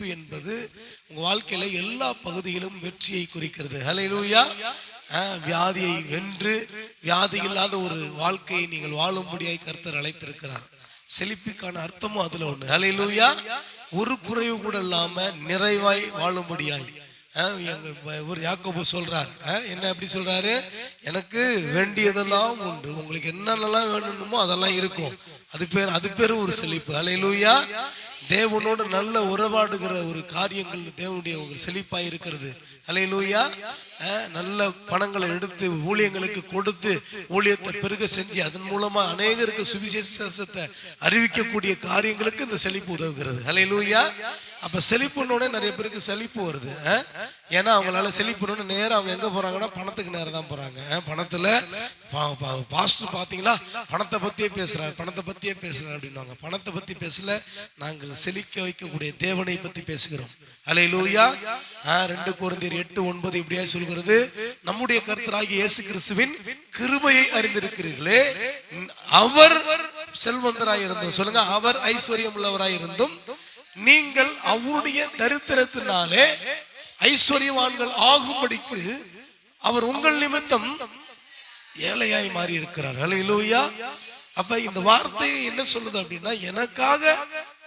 செழிப்பு என்பது உங்க வாழ்க்கையில எல்லா பகுதியிலும் வெற்றியை குறிக்கிறது. ஹல்லேலூயா. வியாதியை வென்று வியாதி இல்லாத ஒரு வாழ்க்கையை நீங்கள் வாழும்படியாய் கர்த்தர் அழைத்திருக்கிறார். செழிப்புக்கான அர்த்தமும் அதுல ஒண்ணு. ஹல்லேலூயா. ஒரு குறைவு கூட இல்லாம நிறைவாய் வாழும்படியாய் யாக்கோபு சொல்றார். என்ன எப்படி சொல்றாரு? எனக்கு வேண்டியதெல்லாம் உண்டு, உங்களுக்கு என்னென்னலாம் வேணுமோ அதெல்லாம் இருக்கும். அது பேரு ஒரு செழிப்பு. ஹல்லேலூயா. தேவனோடு நல்ல உறவாடுகிற ஒரு காரியங்கள் தேவனுடைய ஒரு செழிப்பாய் இருக்கிறது. ஹல்லேலூயா. நல்ல பணங்களை எடுத்து ஊழியங்களுக்கு கொடுத்து ஊழியத்தை பெருக செஞ்சு அதன் மூலமா அநேகருக்கு சுவிசேஷத்தை அறிவிக்கக்கூடிய காரியங்களுக்கு இந்த செழிப்பு உதவுகிறது. ஹல்லேலூயா. அப்ப செழிப்புன்னு நிறைய பேருக்கு செழிப்பு வருது. ஏன்னா அவங்களால செழிப்புன்னு நேரம் அவங்க எங்க போறாங்கன்னா பணத்துக்கு நேரம் தான் போறாங்க. பணத்துல பாஸ்டர் பாத்தீங்களா பணத்தை பத்தியே பேசுறாரு, பணத்தை பத்தியே பேசுறாரு அப்படின்வாங்க. பணத்தை பத்தி பேசல, நாங்கள் செழிக்க வைக்கக்கூடிய தேவனை பத்தி பேசுகிறோம். ஹல்லேலூயா. 2 கொரிந்தியர் 8:9 இப்படியா சொல்கிறது, நம்முடைய கர்த்தராகிய இயேசு கிறிஸ்துவின் கிருபையை அறிந்திருக்கிறீர்களே, அவர் செல்வந்தராய் இருந்தும், சொல்லுங்க, அவர் ஐஸ்வர்யம் உள்ளவராய் இருந்தும் நீங்கள் அவருடைய தரித்திரத்தினாலே ஐஸ்வர்யவான்கள் ஆகும்படிக்கு அவர் உங்கள் நிமித்தம் ஏழையாய் மாறி இருக்கிறார். ஹல்லேலூயா. அப்ப இந்த வார்த்தை என்ன சொல்லுது அப்படின்னா, எனக்காக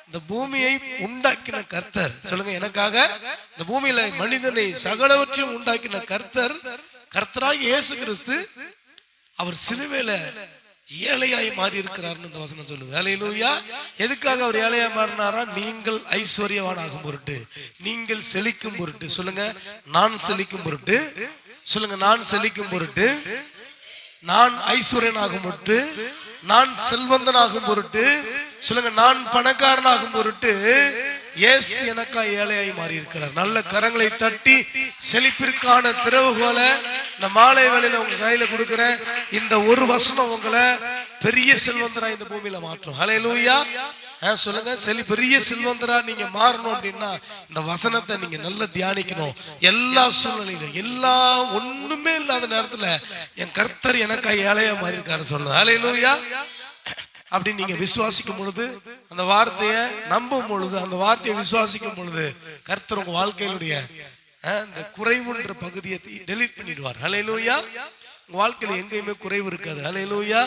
இந்த பூமியை உண்டாக்கின கர்த்தர், சொல்லுங்க, எனக்காக இந்த பூமியில மனிதனை சகலவற்றையும் உண்டாக்கின கர்த்தராகிய இயேசு கிறிஸ்து அவர் சிலுவையில ஏழையாய் மாறி இருக்கிறார்னு இந்த வசனம் சொல்லுது. ஹல்லேலூயா. எதுக்காக அவர் ஏழையாய் மாறினாரா? நீங்கள் ஐஸ்வர்யவான் ஆகும் பொருட்டு, நீங்கள் செழிக்கும் பொருட்டு. சொல்லுங்க, நான் செழிக்கும் பொருட்டு. சொல்லுங்க, நான் செழிக்கும் பொருட்டு, நான் ஐஸ்வர்யன் ஆகும் பொருட்டு, நான் செல்வந்தன் ஆகும் பொருட்டு. சொல்லுங்க, நான் பணக்காரன் ஆகும் பொருட்டு இயேசு எனக்கா ஏழையாய் மாறி இருக்கிறார். நல்ல கரங்களை தட்டி செழிப்பிற்கான திறவுகோல இந்த மாலை வேளையில உங்க கையில கொடுக்கிறேன். இந்த ஒரு வசனம் உங்களை பெரிய செல்வந்தரா இந்த பூமியில மாற்றும். ஹல்லேலூயா. சொல்லுங்க, பெரிய செல்வந்தரா நீங்க மாறணும் அப்படின்னா இந்த வசனத்தை நீங்க நல்லா தியானிக்கணும். எல்லா சூழ்நிலையிலும், எல்லா ஒண்ணுமே இல்லாத நேரத்துல என் கர்த்தர் எனக்கா ஏழையா மாறி இருக்காரு சொல்லணும். ஹல்லேலூயா. அப்படி நீங்க விசுவாசிக்கும் பொழுது, அந்த வார்த்தையை நம்பும் பொழுது, அந்த வார்த்தையை விசுவாசிக்கும் பொழுது கர்த்தர் உங்க வாழ்க்கையிலுடைய இந்த குறைவுன்ற பகுதியை டெலீட் பண்ணிடுவார். ஹல்லேலூயா. உங்க வாழ்க்கையில எங்கேயுமே குறைவு இருக்காது. ஹல்லேலூயா.